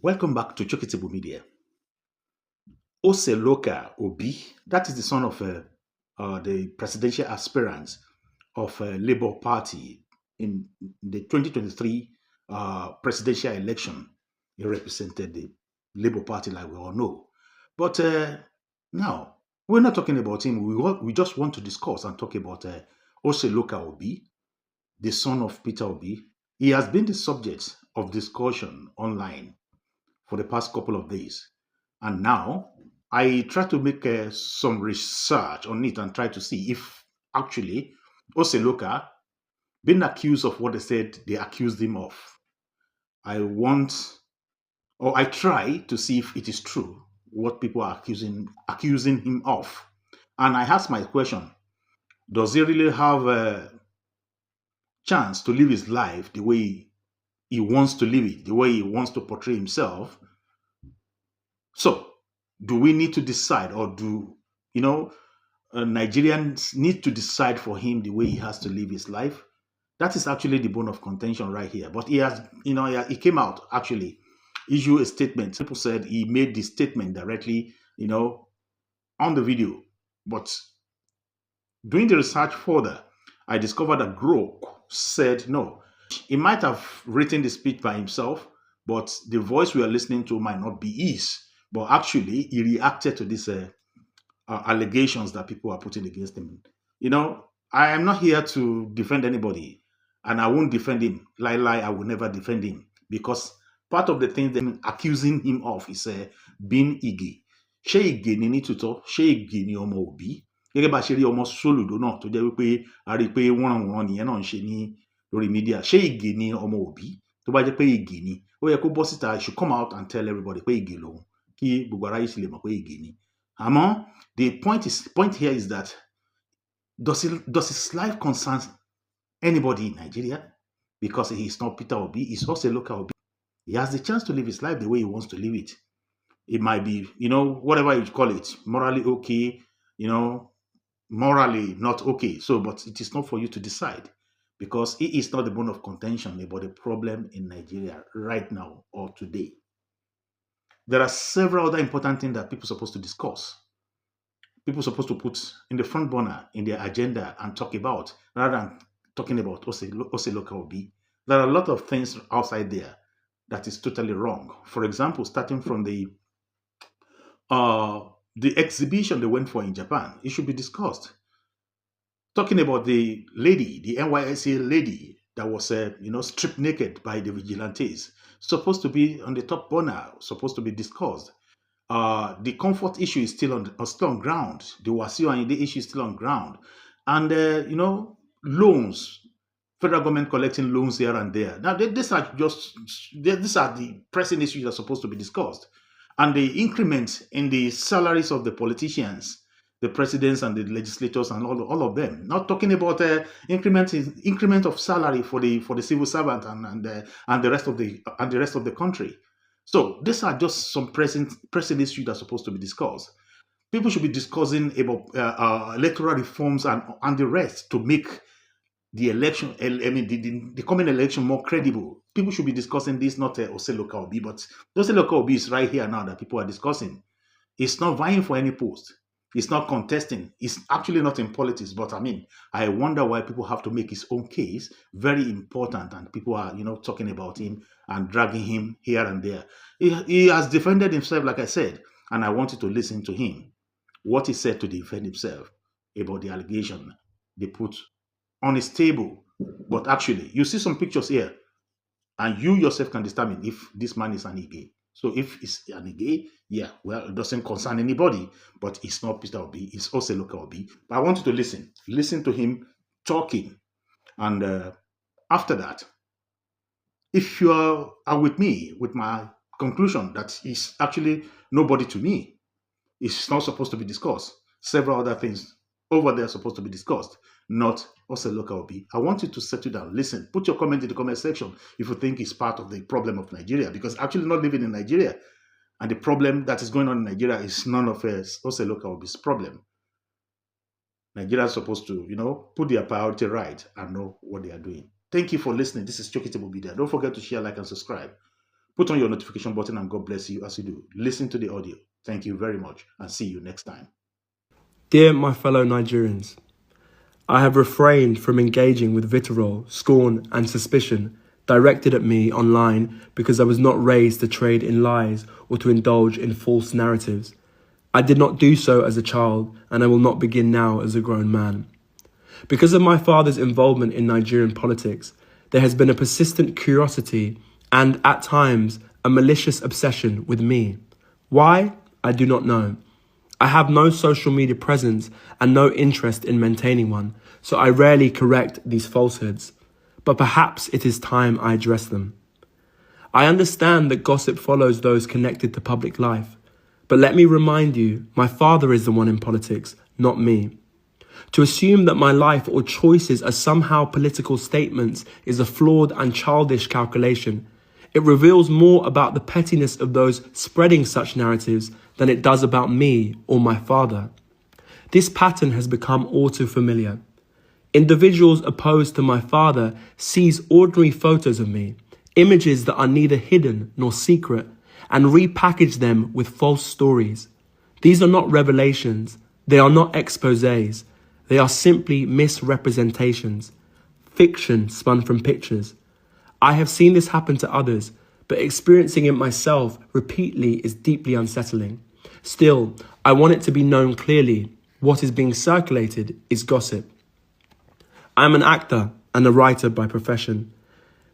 Welcome back to Chokitable Media. Oseloka Obi, that is the son of the presidential aspirant of Labour Party in the 2023 presidential election. He represented the Labour Party, like we all know. But now, we're not talking about him. We just want to discuss and talk about Oseloka Obi, the son of Peter Obi. He has been the subject of discussion online for the past couple of days. And now I try to make some research on it and try to see if actually Oseloka being accused of what they said they accused him of. I want, or I try to see if it is true what people are accusing him of. And I ask my question: does he really have a chance to live his life the way he wants to live it, the way he wants to portray himself? So, do we need to decide, or do Nigerians need to decide for him the way he has to live his life? That is actually the bone of contention right here. But he has, he came out actually, issue a statement. People said he made the statement directly, on the video. But doing the research further, I discovered that Grok said no. He might have written the speech by himself, but the voice we are listening to might not be his. But actually, he reacted to these allegations that people are putting against him. I am not here to defend anybody, and I won't defend him. Lie, I will never defend him, because part of the things they're accusing him of is being igi. Ṣé ìgè ni ní tòótọ́? Ṣé ìgè ni ọmọ Òbí? Gẹ́gẹ́ bá a ṣe rí ọmọ Sólùdó náà tó jẹ́ wípé a rí i pé wọ́n nìyẹn náà ń ṣe ní lórí mídíà. Ṣé ìgè ni ọmọ Òbí? Tó bá jẹ́ pé ìgè ni, ó yẹ kó bọ́ síta. I should come out and tell everybody pé ìgè lòun, kí gbogbo aráyé sì lè mọ̀ pé ìgè ni. Àmọ́ the point here is that does his life concern anybody in Nigeria? Because he is not Peter Obi, he's also a local Obi. He has the chance to live his life the way he wants to live it. It might be, whatever you call it, morally okay, morally not okay. So, but it is not for you to decide, because it is not the bone of contention about the problem in Nigeria right now or today. There are several other important things that people are supposed to discuss. People are supposed to put in the front burner in their agenda and talk about, rather than talking about Oseloka Obi. There are a lot of things outside there that is totally wrong. For example, starting from the exhibition they went for in Japan, it should be discussed. Talking about the lady, the NYSA lady that was, stripped naked by the vigilantes, supposed to be on the top burner, supposed to be discussed. The comfort issue is still on ground. The Wasiu and the issue is still on ground. And, loans, federal government collecting loans here and there. Now, these are the pressing issues that are supposed to be discussed. And the increment in the salaries of the politicians, the presidents and the legislators and all of them. Not talking about increment of salary for the civil servant and the rest of the country. So these are just some pressing issues that are supposed to be discussed. People should be discussing about electoral reforms and the rest to make the election, the coming election more credible. People should be discussing this, not Oseloka Obi, but Oseloka Obi is right here now that people are discussing. It's not vying for any post. It's not contesting. It's actually not in politics. But I wonder why people have to make his own case very important, and people are, talking about him and dragging him here and there. He has defended himself, like I said, and I wanted to listen to him, what he said to defend himself about the allegation they put on his table. But actually, you see some pictures here, and you yourself can determine if this man is an Ige. So if it's an Ige, yeah, well, it doesn't concern anybody, but it's not Peter Obi, it's Oseloka Obi. But I want you to listen to him talking. And after that, if you are with me, with my conclusion that he's actually nobody to me, it's not supposed to be discussed. Several other things over there are supposed to be discussed, not Oseloka Obi. I want you to settle down. Listen, put your comment in the comment section if you think it's part of the problem of Nigeria, because actually not living in Nigeria and the problem that is going on in Nigeria is none of Oseloka Obi's problem. Nigeria is supposed to, put their priority right and know what they are doing. Thank you for listening. This is Chokitable Media. Don't forget to share, like, and subscribe. Put on your notification button and God bless you as you do. Listen to the audio. Thank you very much and see you next time. Dear my fellow Nigerians, I have refrained from engaging with vitriol, scorn and suspicion directed at me online because I was not raised to trade in lies or to indulge in false narratives. I did not do so as a child, and I will not begin now as a grown man. Because of my father's involvement in Nigerian politics, there has been a persistent curiosity and, at times, a malicious obsession with me. Why? I do not know. I have no social media presence and no interest in maintaining one, so I rarely correct these falsehoods. But perhaps it is time I address them. I understand that gossip follows those connected to public life, but let me remind you, my father is the one in politics, not me. To assume that my life or choices are somehow political statements is a flawed and childish calculation. It reveals more about the pettiness of those spreading such narratives than it does about me or my father. This pattern has become all too familiar. Individuals opposed to my father seize ordinary photos of me, images that are neither hidden nor secret, and repackage them with false stories. These are not revelations, they are not exposés, they are simply misrepresentations, fiction spun from pictures. I have seen this happen to others, but experiencing it myself repeatedly is deeply unsettling. Still, I want it to be known clearly, what is being circulated is gossip. I am an actor and a writer by profession.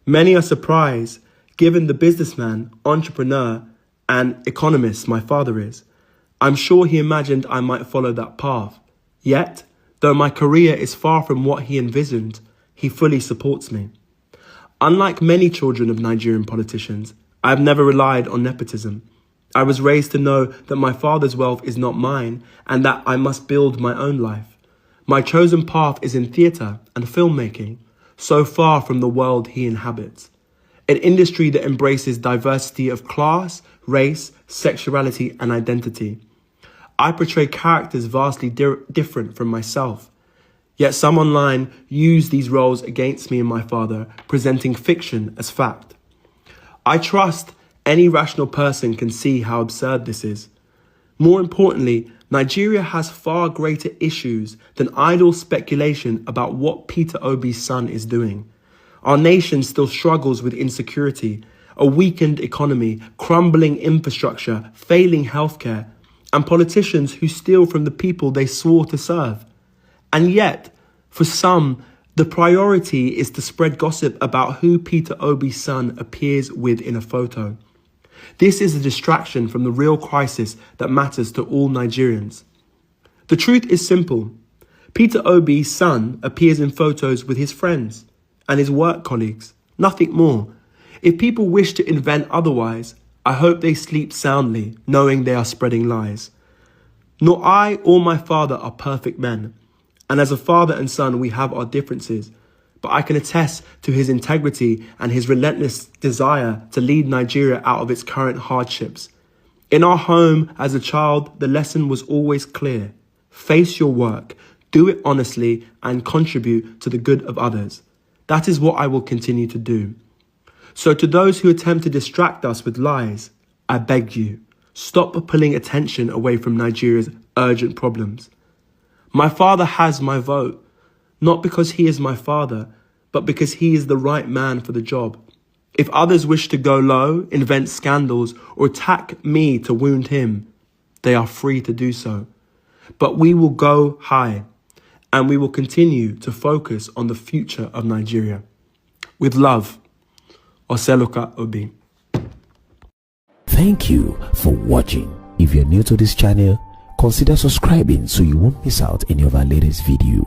Many are surprised, given the businessman, entrepreneur, and economist my father is. I'm sure he imagined I might follow that path. Yet, though my career is far from what he envisioned, he fully supports me. Unlike many children of Nigerian politicians, I have never relied on nepotism. I was raised to know that my father's wealth is not mine and that I must build my own life. My chosen path is in theatre and filmmaking, so far from the world he inhabits. An industry that embraces diversity of class, race, sexuality and identity. I portray characters vastly different from myself. Yet some online use these roles against me and my father, presenting fiction as fact. I trust any rational person can see how absurd this is. More importantly, Nigeria has far greater issues than idle speculation about what Peter Obi's son is doing. Our nation still struggles with insecurity, a weakened economy, crumbling infrastructure, failing healthcare, and politicians who steal from the people they swore to serve. And yet, for some, the priority is to spread gossip about who Peter Obi's son appears with in a photo. This is a distraction from the real crisis that matters to all Nigerians. The truth is simple. Peter Obi's son appears in photos with his friends and his work colleagues, nothing more. If people wish to invent otherwise, I hope they sleep soundly, knowing they are spreading lies. Nor I or my father are perfect men, and as a father and son we have our differences, but I can attest to his integrity and his relentless desire to lead Nigeria out of its current hardships. In our home as a child, the lesson was always clear. Face your work, do it honestly, and contribute to the good of others. That is what I will continue to do. So to those who attempt to distract us with lies, I beg you, stop pulling attention away from Nigeria's urgent problems. My father has my vote, not because he is my father, but because he is the right man for the job. If others wish to go low, invent scandals, or attack me to wound him, they are free to do so. But we will go high, and we will continue to focus on the future of Nigeria. With love, Oseloka Obi. Thank you for watching. If you're new to this channel, consider subscribing so you won't miss out any of our latest video.